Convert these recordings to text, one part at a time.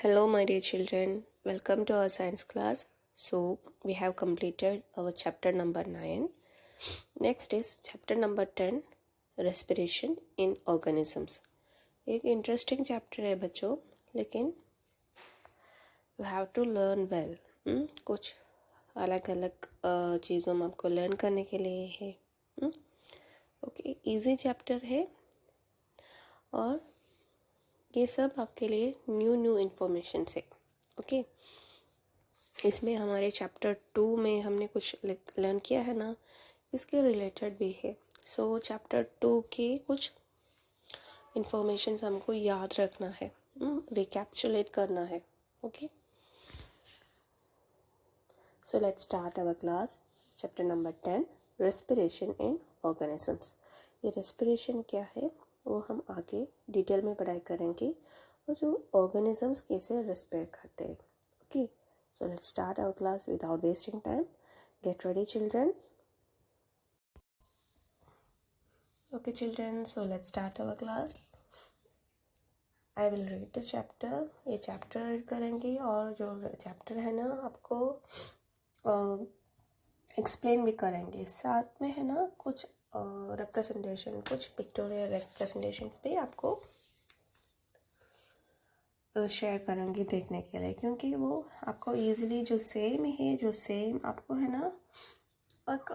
Hello, my dear children. Welcome to our science class. So, we have completed our chapter number 9. Next is chapter number 10, respiration in organisms. एक interesting chapter है बच्चों, लेकिन you have to learn well. कुछ अलग अलग चीज़ों में आपको लर्न करने के लिए है. ओके, इजी चैप्टर है और ये सब आपके लिए न्यू इन्फॉर्मेशन है. ओके, इसमें हमारे चैप्टर 2 में हमने कुछ लर्न किया है ना, इसके रिलेटेड भी है. सो चैप्टर 2 के कुछ इन्फॉर्मेशन हमको याद रखना है, रिकैप्चुलेट करना है. Okay, so let's start our class. Chapter number 10, respiration in organisms. ये रेस्पिरेशन क्या है वो हम आगे डिटेल में पढ़ाई करेंगे, और जो ऑर्गेनिजम्स कैसे रेस्पिरेट करते हैं. Okay, so let's start our class without wasting time. Get ready, children. Okay, children, so let's start our class. I will read the chapter. ये chapter read करेंगे और जो chapter है ना आपको explain भी करेंगे. साथ में है ना कुछ representation, कुछ pictorial representations भी आपको शेयर करेंगे देखने के लिए, क्योंकि वो आपको इजीली जो सेम आपको है ना एक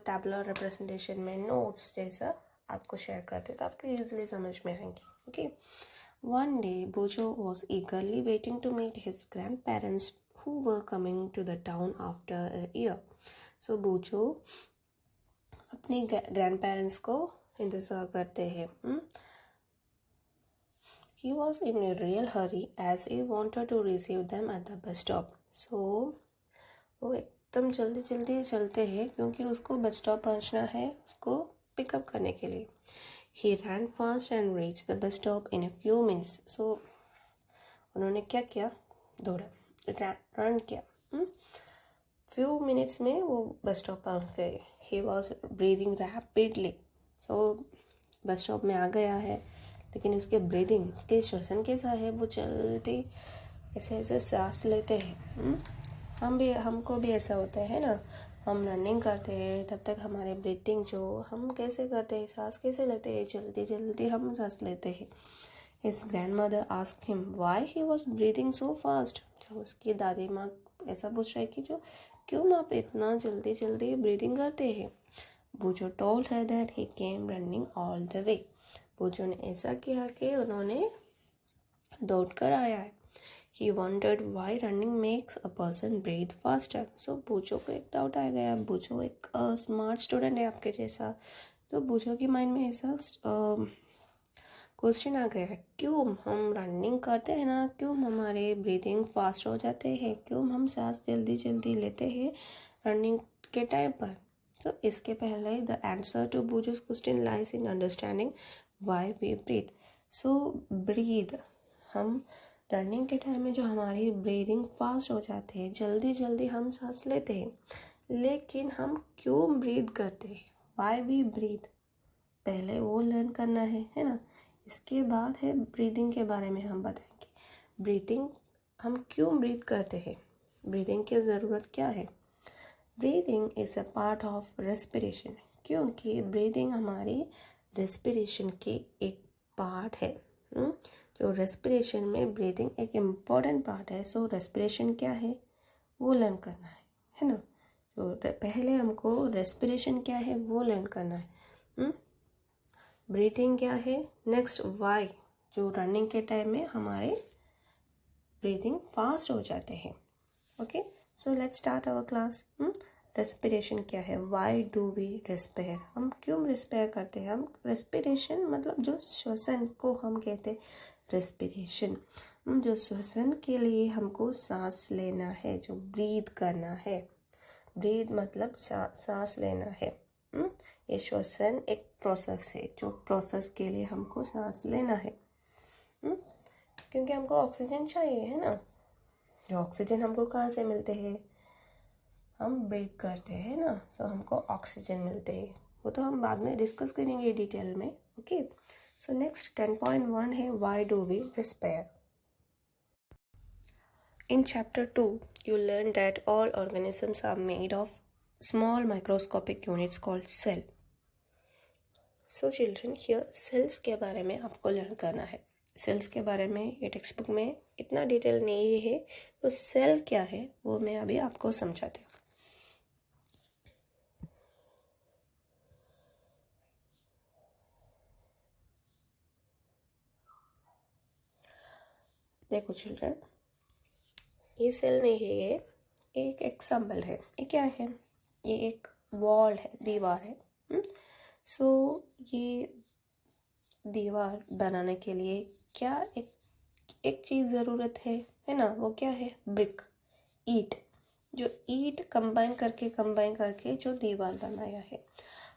टैबुलर रिप्रेजेंटेशन में नोट्स जैसा आपको शेयर करते तो आपको इजीली समझ में आएंगे. Okay, one day Bojo was eagerly waiting to meet his grandparents who were coming to the town after a year. So Bojo अपने ग्रैंड पेरेंट्स को इंतज़ार करते हैं. He was in a real hurry as he wanted to receive them at the bus stop. So, वो एकदम जल्दी चलते हैं क्योंकि उसको बस स्टॉप पहुंचना है, उसको पिकअप करने के लिए. He ran fast and reached the bus stop in a few minutes. So, उन्होंने क्या किया? दौड़ा, रन किया. Few minutes में वो बस स्टॉप पहुंच गए. He was breathing rapidly. So, bus stop में आ गया है, लेकिन इसके ब्रीदिंग, इसके श्वसन कैसा है, वो जल्दी ऐसे सांस लेते हैं. हमको भी ऐसा होता है ना, हम रनिंग करते हैं तब तक हमारे ब्रीथिंग जो हम कैसे करते हैं, सांस कैसे लेते हैं, जल्दी हम सांस लेते हैं. His grandmother asked him why he was breathing so fast. जो उसकी दादी माँ ऐसा पूछ रही कि जो क्यों आप इतना जल्दी ब्रीदिंग करते हैं. Bujo told her that he came running all the way. बुजो ने ऐसा किया कि उन्होंने दौड़ कर आया है. He wondered why running makes a person breathe faster. So बुजो को एक डाउट आ गया. बुजो एक स्मार्ट स्टूडेंट है आपके जैसा, तो बुजो की माइंड में ऐसा क्वेश्चन आ गया है, क्यों हम रनिंग करते हैं ना, क्यों हमारे ब्रीदिंग फास्ट हो जाते हैं, क्यों हम सांस जल्दी लेते हैं रनिंग के टाइम पर. तो इसके पहले the answer to Bojo's question lies in understanding why we breathe. So breathe, हम रनिंग के टाइम में जो हमारी ब्रीदिंग फास्ट हो जाते हैं, जल्दी हम सांस लेते हैं, लेकिन हम क्यों ब्रीथ करते हैं, why we breathe, पहले वो लर्न करना है ना. इसके बाद है ब्रीदिंग के बारे में हम बताएंगे. ब्रीथिंग, हम क्यों ब्रीथ करते हैं, ब्रीदिंग की ज़रूरत क्या है. Breathing is a part of respiration, क्योंकि ब्रीदिंग हमारी रेस्पिरेशन के एक पार्ट है. जो रेस्पिरेशन में ब्रीदिंग एक इम्पॉर्टेंट पार्ट है. सो रेस्पिरेशन क्या है वो लर्न करना है ना. तो पहले हमको रेस्पिरेशन क्या है वो लर्न करना है. ब्रीदिंग क्या है, नेक्स्ट वाई, जो रनिंग के टाइम में हमारे ब्रीदिंग फास्ट हो जाते हैं. Okay, so let's start our class. Respiration क्या है, वाई डू वी रेस्पियर, हम क्यों रेस्पियर करते हैं. हम रेस्पिरेशन मतलब जो श्वसन को हम कहते हैं रेस्पिरेशन, जो श्वसन के लिए हमको सांस लेना है, जो ब्रीथ करना है. ब्रीथ मतलब सांस लेना है. ये श्वसन एक प्रोसेस है, जो प्रोसेस के लिए हमको सांस लेना है, क्योंकि हमको ऑक्सीजन चाहिए है ना. जो ऑक्सीजन हमको कहाँ से मिलते हैं, हम ब्रीथ करते हैं ना, सो हमको ऑक्सीजन मिलते हैं. वो तो हम बाद में डिस्कस करेंगे डिटेल में. ओके, सो नेक्स्ट 10.1 है why do we respire. In chapter 2, you learned that all organisms are made of small microscopic units called cell. So children, here cells के बारे में आपको लर्न करना है. सेल्स के बारे में ये टेक्स्ट बुक में इतना डिटेल नहीं है, तो सेल क्या है वो मैं अभी आपको समझाती हूँ. देखो चिल्ड्रन, ये सेल नहीं है, ये एक एग्जाम्पल है. ये क्या है? ये एक वॉल है, दीवार है. सो ये दीवार बनाने के लिए क्या एक चीज़ ज़रूरत है ना? वो क्या है? ब्रिक, ईट. जो ईट कंबाइन करके जो दीवार बनाया है.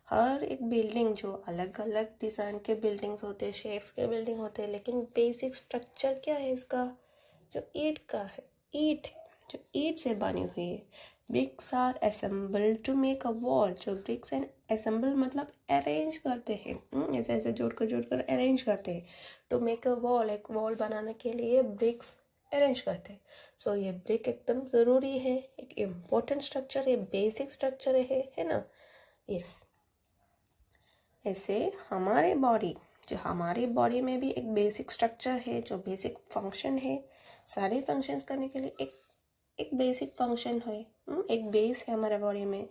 हर एक बिल्डिंग जो अलग अलग डिज़ाइन के बिल्डिंग्स होते हैं, शेप्स के बिल्डिंग होते हैं, लेकिन बेसिक स्ट्रक्चर क्या है इसका? जो ईट का है, ईट है, जो ईट से बनी हुई है. Bricks are assembled to make a wall. जो ब्रिक्स एंड असेंबल मतलब अरेंज करते हैं, ऐसे ऐसे जोड़कर अरेंज करते हैं. टू मेक अ वॉल, एक वॉल बनाने के लिए ब्रिक्स अरेंज करते हैं. सो ये ब्रिक एकदम ज़रूरी है, एक इम्पोर्टेंट स्ट्रक्चर है, बेसिक स्ट्रक्चर है ना? यस. ऐसे हमारे बॉडी में भी एक बेसिक स्ट्रक्चर है, जो बेसिक फंक्शन है. सारे फंक्शंस करने के लिए एक बेसिक फंक्शन है, एक बेस है हमारे बॉडी में.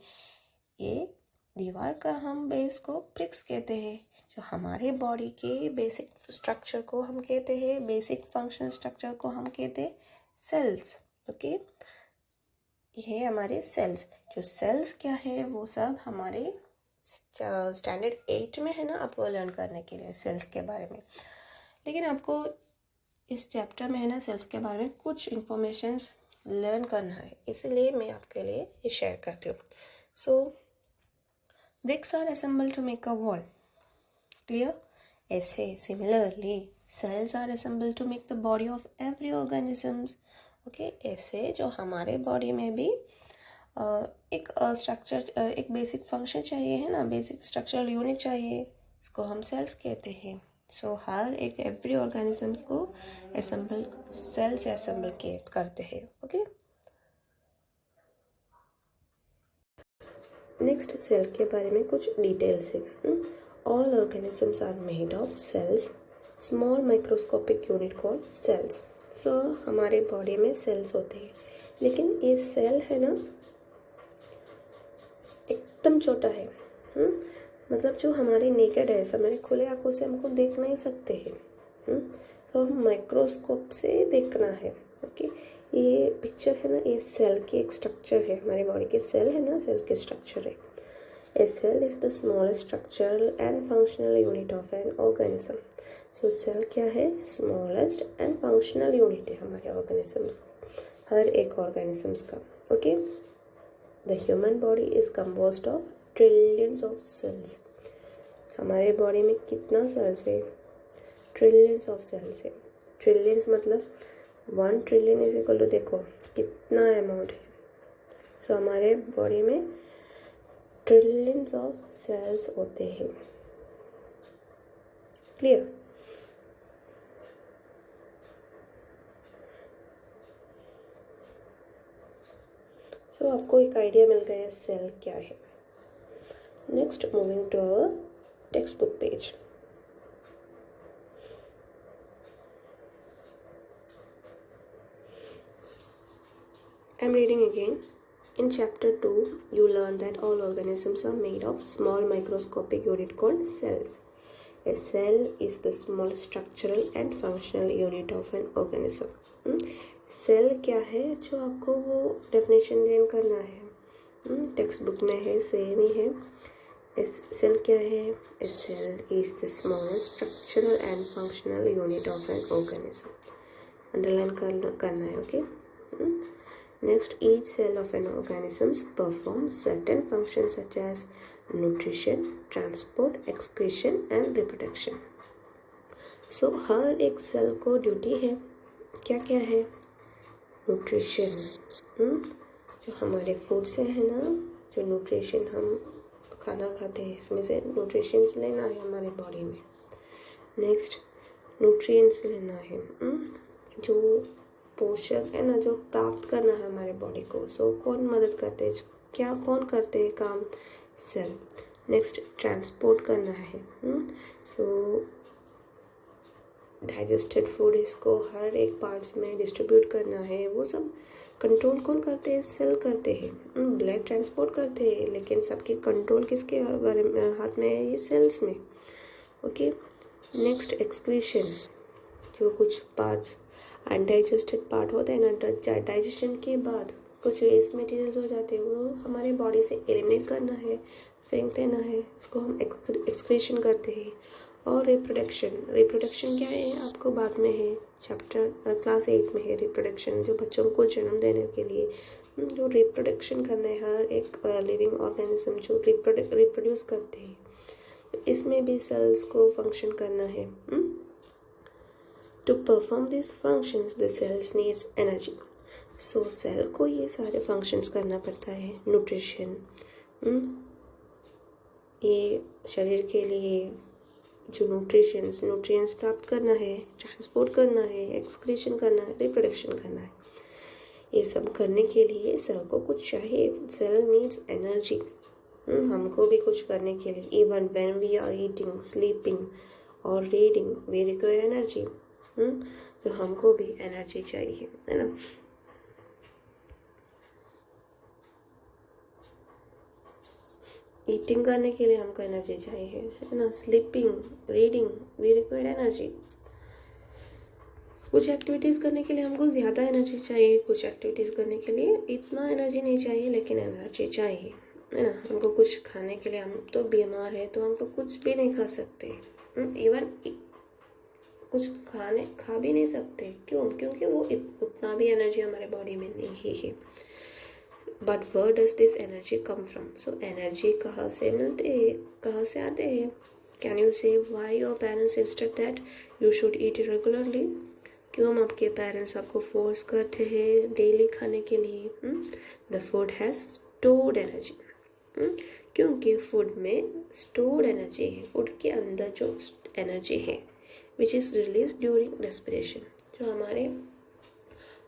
ये दीवार का हम बेस को ब्रिक्स कहते हैं. जो हमारे बॉडी के बेसिक स्ट्रक्चर को हम कहते हैं, बेसिक फंक्शन स्ट्रक्चर को हम कहते हैं सेल्स. ओके, ये हमारे सेल्स. जो सेल्स क्या है वो सब हमारे स्टैंडर्ड 8 में है ना, आपको लर्न करने के लिए सेल्स के बारे में. लेकिन आपको इस चैप्टर में है ना सेल्स के बारे में कुछ इंफॉर्मेशंस लर्न करना है, इसलिए मैं आपके लिए ये शेयर करती हूँ. So bricks are assembled to make a wall. Clear? ऐसे similarly cells are assembled to make the body of every organisms. Okay, ऐसे जो हमारे बॉडी में भी एक स्ट्रक्चर, एक बेसिक फंक्शन चाहिए है ना, बेसिक स्ट्रक्चरल यूनिट चाहिए, इसको हम सेल्स कहते हैं. सो हर एक एवरी ऑर्गेनिजम्स को असेंबल सेल से असेंबल करते हैं. ओके, नेक्स्ट सेल के बारे में कुछ डिटेल्स है. All organisms are made of cells, small microscopic unit called cells. So हमारे बॉडी में सेल्स होते हैं, लेकिन ये सेल है ना एकदम छोटा है. मतलब जो हमारे नेकेड है, हमारे खुले आंखों से हमको देख नहीं सकते हैं, तो हम माइक्रोस्कोप से देखना है. ओके, ये पिक्चर है ना, ये सेल की एक स्ट्रक्चर है. हमारे बॉडी के सेल है ना, सेल के स्ट्रक्चर है. A cell is the smallest structural and functional unit of an organism. So cell क्या है? स्मॉलेस्ट एंड फंक्शनल यूनिट है हमारे ऑर्गेनिजम्स, हर एक ऑर्गेनिजम्स का. Okay, the human body is composed of trillions of cells. हमारे body में कितना cells है? ट्रिलियंस ऑफ सेल्स है. ट्रिलियंस मतलब 1 ट्रिलियन इज इक्वल टू, देखो कितना अमाउंट है. सो हमारे बॉडी में ट्रिलियंस ऑफ सेल्स होते हैं. क्लियर? सो आपको एक आइडिया मिल गया है सेल क्या है. Next, moving to our text book page. I'm reading again. In chapter 2, you learn that all organisms are made of small microscopic unit called cells. A cell is the small structural and functional unit of an organism. Cell क्या है, जो आपको वो definition learn करना है. Text book में है, same ही है. सेल क्या है? A cell is the smallest structural and functional unit of an organism. Underline करना है. Okay, next, each cell of an organism performs certain functions such as nutrition, transport, excretion and reproduction. So हर एक cell को duty है. क्या क्या है? Nutrition, जो हमारे फूड से है ना, जो न्यूट्रिशन हम खाना खाते हैं, इसमें से न्यूट्रिशंस लेना है हमारे बॉडी में. नेक्स्ट, न्यूट्रिएंट्स लेना है, जो पोषक है ना जो प्राप्त करना है हमारे बॉडी को, सो कौन मदद करते हैं, क्या कौन करते हैं काम, सेल। नेक्स्ट ट्रांसपोर्ट करना है, जो डाइजेस्टेड फूड इसको हर एक पार्ट्स में डिस्ट्रीब्यूट करना है, वो सब कंट्रोल कौन करते हैं, सेल करते हैं। ब्लड ट्रांसपोर्ट करते हैं, लेकिन सबकी कंट्रोल किसके बारे में हाथ में है, ये सेल्स में। ओके, नेक्स्ट एक्सक्रीशन, जो कुछ पार्ट्स अनडाइजेस्टेड पार्ट होते हैं ना, डाइजेशन के बाद कुछ वेस्ट मटेरियल्स हो जाते हैं, वो हमारे बॉडी से एलिमिनेट करना है, फेंक देना है, इसको हम एक्सक्रीशन करते हैं। और रिप्रोडक्शन क्या है आपको बाद में है, चैप्टर क्लास 8 में है रिप्रोडक्शन, जो बच्चों को जन्म देने के लिए जो रिप्रोडक्शन करना है, हर एक लिविंग ऑर्गेनिज्म जो रिप्रोड्यूस करते हैं, इसमें भी सेल्स को फंक्शन करना है। To perform this functions the cells needs energy. So cell को ये सारे फंक्शंस करना पड़ता है। न्यूट्रिशन, ये शरीर के लिए जो न्यूट्रिएंट्स प्राप्त करना है, ट्रांसपोर्ट करना है, एक्सक्रीशन करना है, रिप्रोडक्शन करना है, ये सब करने के लिए सेल को कुछ चाहिए। सेल नीड्स एनर्जी, हमको भी कुछ करने के लिए, even when we are eating, sleeping और रीडिंग वी रिक्वायर एनर्जी। तो हमको भी एनर्जी चाहिए, है ना। ईटिंग करने के लिए हमको एनर्जी चाहिए, है ना। Sleeping, reading we require energy. कुछ एक्टिविटीज़ करने के लिए हमको ज़्यादा एनर्जी चाहिए, कुछ एक्टिविटीज़ करने के लिए इतना एनर्जी नहीं चाहिए, लेकिन एनर्जी चाहिए, है ना। हमको कुछ खाने के लिए, हम तो बीमार है तो हम तो कुछ भी नहीं खा सकते, इवन कुछ खा भी नहीं सकते। क्यों? क्योंकि वो उतना भी एनर्जी हमारे बॉडी में नहीं है। But where does this energy come from? So energy कहाँ से मिलते हैं, कहाँ से आते हैं? Can you say why your parents instead that you should eat regularly? क्यों आपके पेरेंट्स आपको फोर्स करते हैं डेली खाने के लिए? The food has stored energy, क्योंकि फूड में स्टोर्ड एनर्जी है, फूड के अंदर जो एनर्जी है which is release during respiration. जो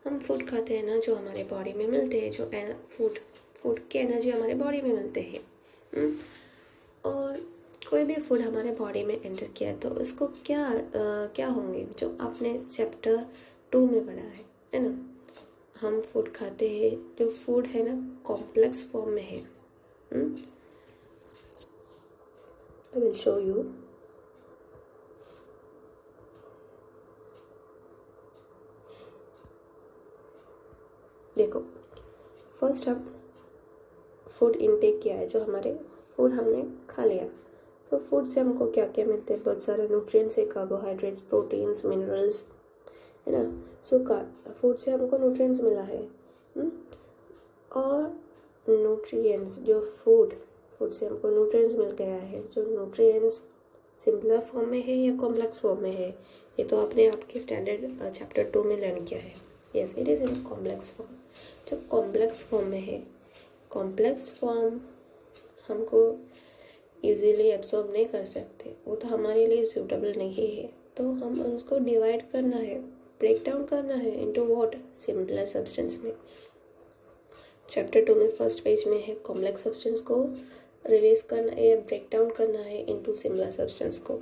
हम फूड खाते हैं ना, जो हमारे बॉडी में मिलते हैं, जो फूड की एनर्जी हमारे बॉडी में मिलते हैं। और कोई भी फूड हमारे बॉडी में एंटर किया तो उसको क्या होंगे, जो आपने चैप्टर 2 में पढ़ा है ना। हम फूड खाते हैं, जो फूड है ना कॉम्प्लेक्स फॉर्म में है। I will show you. देखो, फर्स्ट हम फूड इनटेक किया है, जो हमारे फूड हमने खा लिया। सो फूड से हमको क्या क्या मिलते हैं, बहुत सारे न्यूट्रिएंट्स है, कार्बोहाइड्रेट्स, प्रोटीन्स, मिनरल्स, है ना। सो फूड से हमको न्यूट्रिएंट्स मिला है। और न्यूट्रिएंट्स जो फूड से हमको न्यूट्रिएंट्स मिल गया है, जो न्यूट्रिएंट्स सिंपलर फॉर्म में है या कॉम्प्लेक्स फॉर्म में है, ये तो आपने आपके स्टैंडर्ड चैप्टर 2 में लर्न किया है। Yes, it is in complex form. जब कॉम्प्लेक्स फॉर्म में है, कॉम्प्लेक्स फॉर्म हमको इजीली एब्सॉर्ब नहीं कर सकते, वो तो हमारे लिए सूटेबल नहीं है। तो हम उसको डिवाइड करना है, ब्रेक डाउन करना है इनटू व्हाट, सिंपलर सब्सटेंस में। चैप्टर 2 में फर्स्ट पेज में है कॉम्प्लेक्स सब्सटेंस को रिलीज करना है, ब्रेक डाउन करना है इनटू सिंपलर सब्सटेंस को।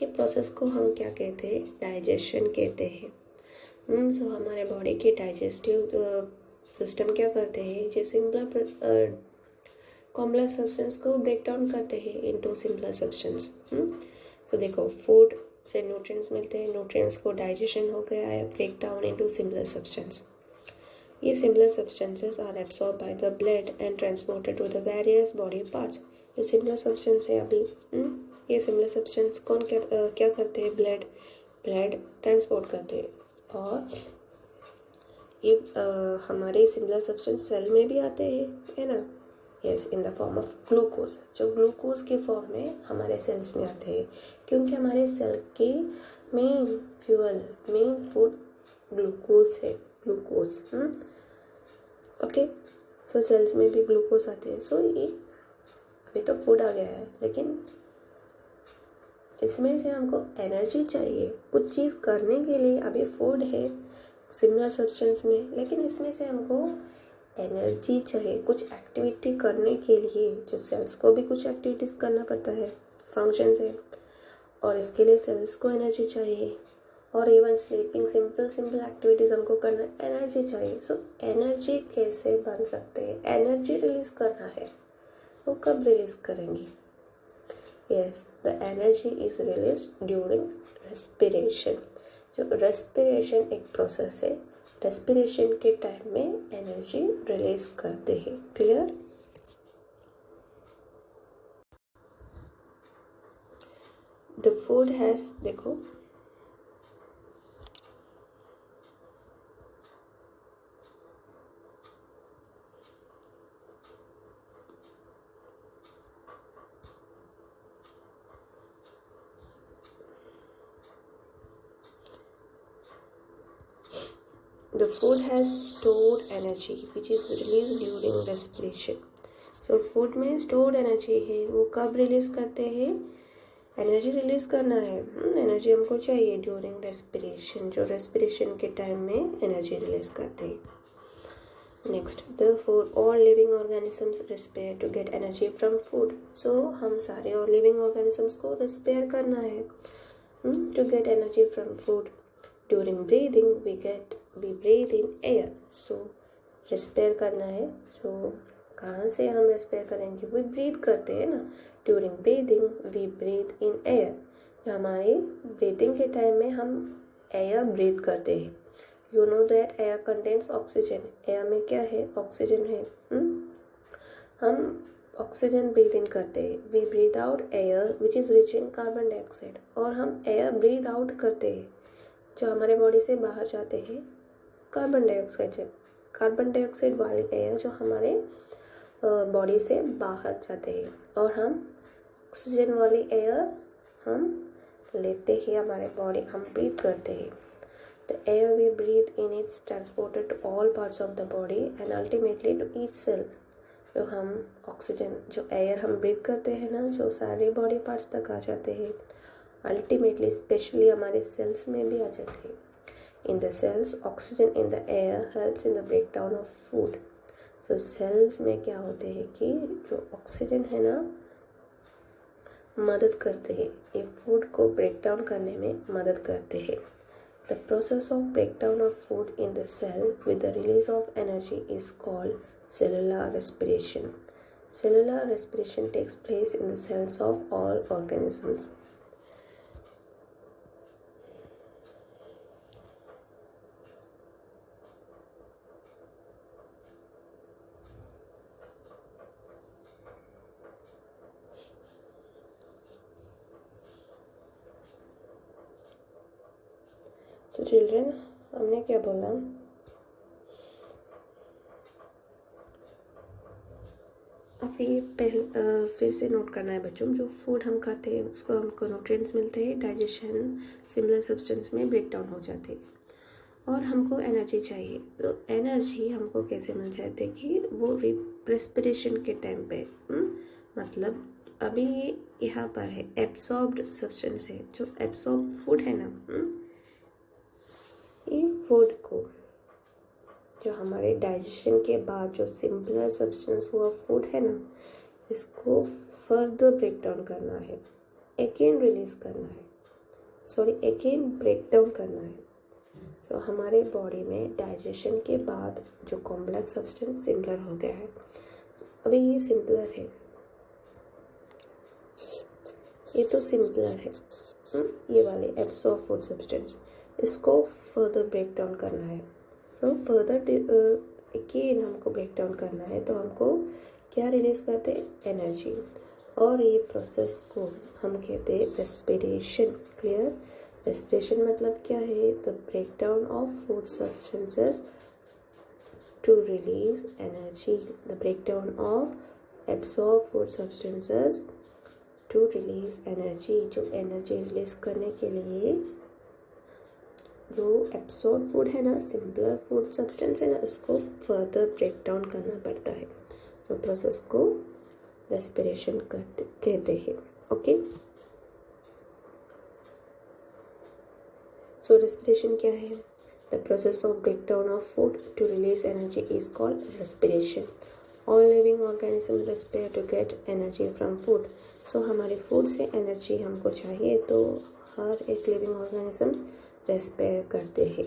ये प्रोसेस को हम क्या कहते हैं, डाइजेशन कहते हैं। सो हमारे बॉडी के डाइजेस्टिव सिस्टम क्या करते हैं, जो सिंपलर कॉम्प्लेक्स सब्सटेंस को ब्रेक डाउन करते हैं इनटू सिंपलर सब्सटेंस। तो देखो, फूड से न्यूट्रिएंट्स मिलते हैं, न्यूट्रिएंट्स को डाइजेशन हो गया है, break down into simpler substance. ये simpler substances are absorb by the blood and transported to the various body parts. ये सिंपलर सब्सटेंस है अभी। ये सिंपलर सब्सटेंस कौन क्या करते हैं, ब्लड ट्रांसपोर्ट करते हैं। और ये हमारे सिंपलर सब्सटेंस सेल में भी आते हैं, है ना। Yes, in the form of glucose, जो ग्लूकोज के फॉर्म में हमारे सेल्स में आते हैं, क्योंकि हमारे सेल के मेन फूड ग्लूकोज है, ग्लूकोज। ओके, सो सेल्स में भी ग्लूकोज आते हैं। सो ये अभी तो फूड आ गया है, लेकिन इसमें से हमको एनर्जी चाहिए कुछ चीज़ करने के लिए। अभी फूड है, सिमिलर सब्सटेंस में, लेकिन इसमें से हमको एनर्जी चाहिए कुछ एक्टिविटी करने के लिए, जो सेल्स को भी कुछ एक्टिविटीज़ करना पड़ता है, फंक्शंस है, और इसके लिए सेल्स को एनर्जी चाहिए, और even sleeping simple simple activities हमको करना एनर्जी चाहिए। सो एनर्जी कैसे बन सकते हैं, एनर्जी रिलीज करना है, वो कब रिलीज करेंगे? Yes, the energy is release during respiration. जो रेस्पिरेशन एक प्रोसेस है, रेस्पिरेशन के टाइम में एनर्जी रिलीज करते हैं। क्लियर? द फूड हैज, देखो the food has stored energy which is released during respiration. So food में stored energy है, वो कब रिलीज करते हैं? एनर्जी रिलीज करना है, एनर्जी हमको चाहिए ड्यूरिंग रेस्पिरेशन, जो रेस्पिरेशन के टाइम में एनर्जी रिलीज करते हैं। Next, therefore all living organisms respire to get energy from food. So हम सारे और लिविंग ऑर्गेनिजम्स को रिस्पेयर करना है to get energy from food. During breathing we breathe in air. So रेस्पेयर करना है, so कहाँ से हम रेस्पेयर करेंगे? we breathe करते हैं ना, during breathing we breathe in air. हमारी ब्रीथिंग के टाइम में हम एयर ब्रीथ करते हैं। You know that air contains oxygen. Air में क्या है? ऑक्सीजन है। हम ऑक्सीजन ब्रीथ इन करते हैं। we breathe out air which is rich in carbon dioxide. और हम एयर ब्रीथ आउट करते हैं जो हमारे बॉडी से बाहर जाते हैं कार्बन डाइऑक्साइड से, कार्बन डाइऑक्साइड वाली एयर जो हमारे बॉडी से बाहर जाते हैं, और हम ऑक्सीजन वाली एयर हम लेते हैं हमारे बॉडी, हम ब्रीथ करते हैं। The air we breathe in it's transported to all parts of the body and ultimately to each cell. जो हम ऑक्सीजन, जो एयर हम ब्रीथ करते हैं ना, जो सारे बॉडी पार्ट्स तक आ जाते हैं, अल्टीमेटली स्पेशली हमारे सेल्स में भी आ जाते हैं। In the cells oxygen in the air helps in the break down of food. So cells में क्या होते हैं कि जो ऑक्सीजन है ना, मदद करते हैं, ये फूड को ब्रेक डाउन करने में मदद करते हैं। The process of break down of food in the cell with the release of energy is called cellular respiration. Cellular respiration takes place in the cells of all organisms. So children, हमने क्या बोला? फिर से note करना है बच्चों, जो food हम खाते हैं उसको हमको न्यूट्रिएंट्स मिलते हैं, डाइजेशन सिमिलर सब्सटेंस में ब्रेक डाउन हो जाते हैं, और हमको एनर्जी चाहिए। तो एनर्जी हमको कैसे मिल जाती है कि वो रेस्पिरेशन के टाइम पे, मतलब अभी यहाँ पर है एब्सॉर्ब्ड सब्सटेंस है, जो एब्सॉर्ब फूड है ना, ये फूड को जो हमारे डाइजेशन के बाद जो सिंपलर सब्सटेंस हुआ फूड है ना, इसको फर्दर ब्रेक डाउन करना है, अगेन रिलीज करना है, अगेन ब्रेक डाउन करना है। तो हमारे बॉडी में डाइजेशन के बाद जो कॉम्प्लेक्स सब्सटेंस सिंपलर हो गया है, अभी ये सिंपलर है, ये तो सिंपलर है, ये वाले एब्सॉर्ब फूड सब्सटेंस, इसको फर्दर ब्रेक डाउन करना है। तो फर्दर अगेन हमको ब्रेक डाउन करना है, तो हमको क्या रिलीज करते हैं? एनर्जी। और ये प्रोसेस को हम कहते हैं रेस्पिरेशन। क्लियर? रेस्पिरेशन मतलब क्या है? The break down of food substances to release energy, the break down of absorb food substances to release energy. जो एनर्जी रिलीज करने के लिए जो एब्सॉर्ब फूड है ना, सिंपलर फूड सब्सटेंस है ना, उसको फर्दर ब्रेक डाउन करना पड़ता है, तो प्रोसेस को रेस्पिरेशन कहते हैं। ओके, सो रेस्पिरेशन क्या है? The process of breakdown of food to release energy is called respiration. All living organisms respire to get energy from food. So हमारे फूड से एनर्जी हमको चाहिए तो हर एक लिविंग ऑर्गेनिजम्स रेस्पायर करते हैं.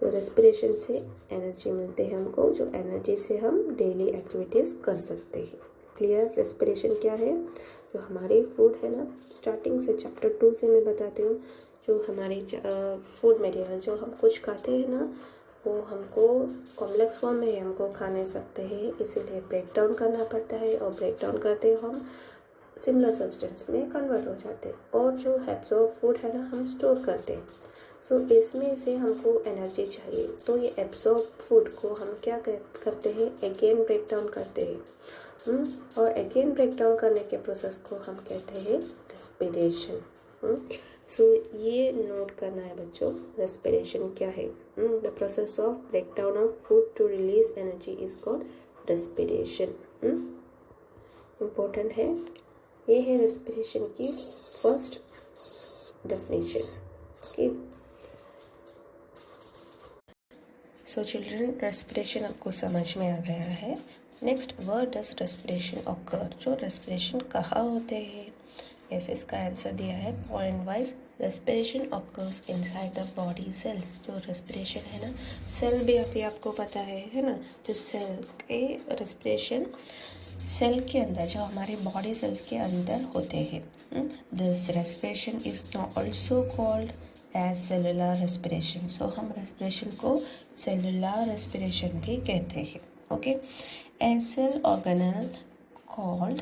तो रेस्पिरेशन से एनर्जी मिलते हैं हमको, जो एनर्जी से हम डेली एक्टिविटीज़ कर सकते हैं. क्लियर? रेस्पिरेशन क्या है? जो हमारी फूड है ना, स्टार्टिंग से चैप्टर 2 से मैं बताती हूँ. जो हमारी फूड मटेरियल जो हम कुछ खाते हैं ना, वो हमको कॉम्प्लेक्स फॉर्म में हमको खा नहीं सकते हैं, इसीलिए ब्रेक डाउन करना पड़ता है. और ब्रेक डाउन करते हम सिमिलर सब्सटेंस में कन्वर्ट हो जाते हैं. और जो एब्जॉर्ब फूड है ना, हम स्टोर करते हैं. सो इसमें से हमको एनर्जी चाहिए, तो ये एब्जॉर्ब फूड को हम क्या करते हैं, अगेन ब्रेक डाउन करते हैं. और अगेन ब्रेक डाउन करने के प्रोसेस को हम कहते हैं रेस्पिरेशन. सो ये नोट करना है बच्चों, रेस्पिरेशन क्या है. The process of break down of food to release energy is called respiration. Important है. ये है रेस्पिरेशन की first definition. Okay, so children, respiration आपको समझ में आ गया है. Next, where does respiration occur. जो रेस्पिरेशन कहाँ होते हैं, ऐसे इसका आंसर दिया है point wise. Respiration occurs inside the body cells. जो रेस्पिरेशन है ना, सेल भी अभी आपको पता है ना, जो सेल के रेस्पिरेशन सेल के अंदर, जो हमारे बॉडी सेल्स के अंदर होते हैं. This respiration is also called as cellular respiration. So हम रेस्पिरेशन को सेलुलर रेस्पिरेशन भी कहते हैं. Okay, a cell organelle called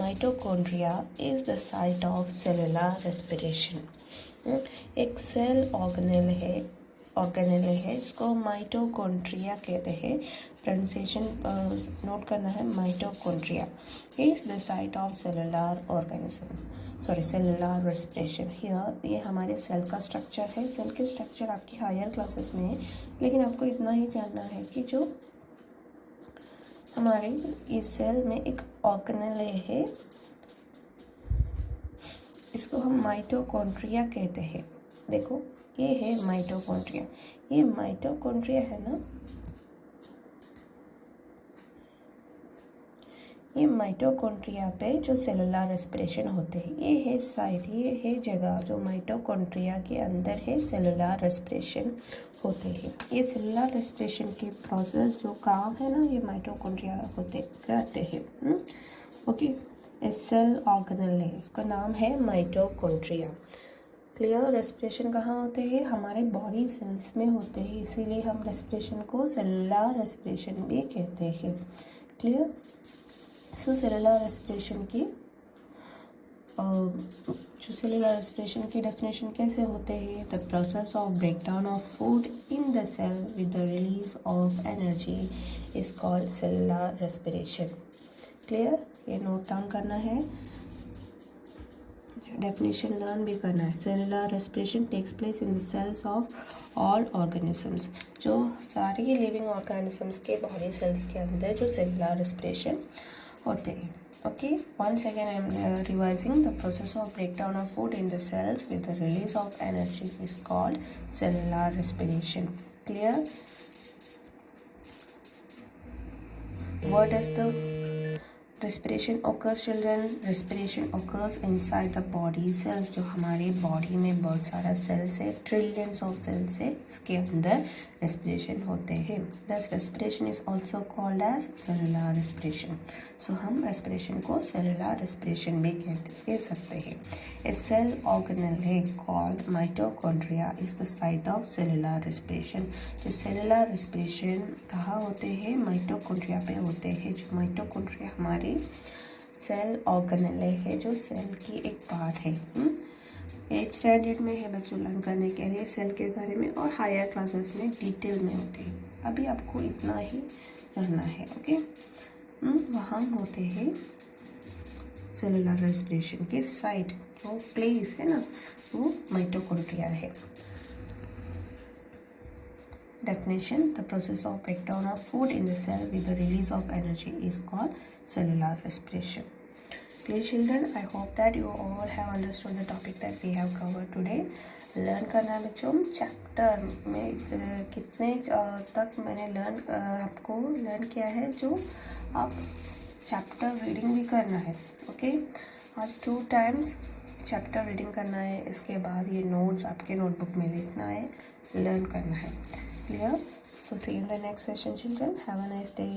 mitochondria is the site of cellular respiration. एक सेल ऑर्गेनल है इसको माइटोकॉन्ड्रिया कहते हैं. प्रोनाउंसिएशन नोट करना है, mitochondria is the site of cellular respiration. Here ये हमारे सेल का स्ट्रक्चर है. सेल के स्ट्रक्चर आपकी हायर क्लासेस में है, लेकिन आपको इतना ही जानना है कि जो हमारे इस सेल में एक ऑर्गेनल है, इसको हम माइटोकॉन्ड्रिया कहते हैं. देखो, ये है माइटोकॉन्ड्रिया. ये माइटोकॉन्ड्रिया है ना, ये माइटोकॉन्ड्रिया पे जो सेलुलर रेस्पिरेशन होते हैं, ये है साइट, ये है जगह जो माइटोकॉन्ड्रिया के अंदर है सेलुलर रेस्पिरेशन होते हैं. ये सेलुलर रेस्पिरेशन के प्रोसेस जो काम है ना, ये माइटोकॉन्ड्रिया करते हैं. ओके, सेल ऑर्गेनल है, इसका नाम है माइटोकॉन्ड्रिया. क्लियर? रेस्पिरेशन कहाँ होते हैं, हमारे बॉडी सेल्स में होते हैं, इसीलिए हम रेस्पिरेशन को सेलुलर रेस्पिरेशन भी कहते हैं. क्लियर? सो सेलुलर रेस्पिरेशन की जो सेलुलर रेस्पिरेशन की डेफिनेशन कैसे होते हैं, the process of breakdown of food in the cell with the release of energy is called cellular respiration. Clear? ये नोट डाउन करना है, डेफिनेशन लर्न भी करना है. Cellular respiration takes place in the cells of all organisms. जो सारी living organisms के body सेल्स के अंदर जो सेलुलर रेस्पिरेशन होते हैं. Okay, once again I am revising. The process of breakdown of food in the cells with the release of energy is called cellular respiration. Clear? What does the respiration occurs, children? Respiration occurs inside the body cells. जो हमारे body में बहुत सारा sales है, trillions of cells है, इसके अंदर respiration होते हैं. This respiration is also called as cellular respiration. So हम रेस्पिरेशन को सेलुलर रेस्पिरेशन भी कह सकते हैं. ए सेल ऑर्गेनल है called mitochondria is the site of cellular respiration. जो सेलुलर रेस्पिरेशन कहाँ होते हैं, माइटोकॉन्ड्रिया पे होते हैं. जो माइटोकॉन्ड्रिया हमारे सेल ऑर्गेनल है, जो सेल की एक पार्ट है. 8th स्टैंडर्ड में है बच्चों लर्न करने के लिए सेल के बारे में, और हायर क्लासेस में डिटेल में होते हैं. अभी आपको इतना ही जानना है. ओके, वहाँ होते हैं सेलुलर रेस्पिरेशन के साइट, जो प्लेस है ना, वो माइटोकॉन्ड्रिया है. Definition: the process of breakdown of food in the cell with the release of energy is called cellular respiration. Please children, I hope that you all have understood the topic that we have covered today. Learn करना है बच्चों chapter में कितने तक मैंने आपको learn किया है, जो आप चैप्टर रीडिंग भी करना है. ओके, आज 2 टाइम्स चैप्टर रीडिंग करना है. इसके बाद ये नोट्स आपके नोटबुक में लिखना है, लर्न करना है. Clear? So see in the next session children. Have a nice day.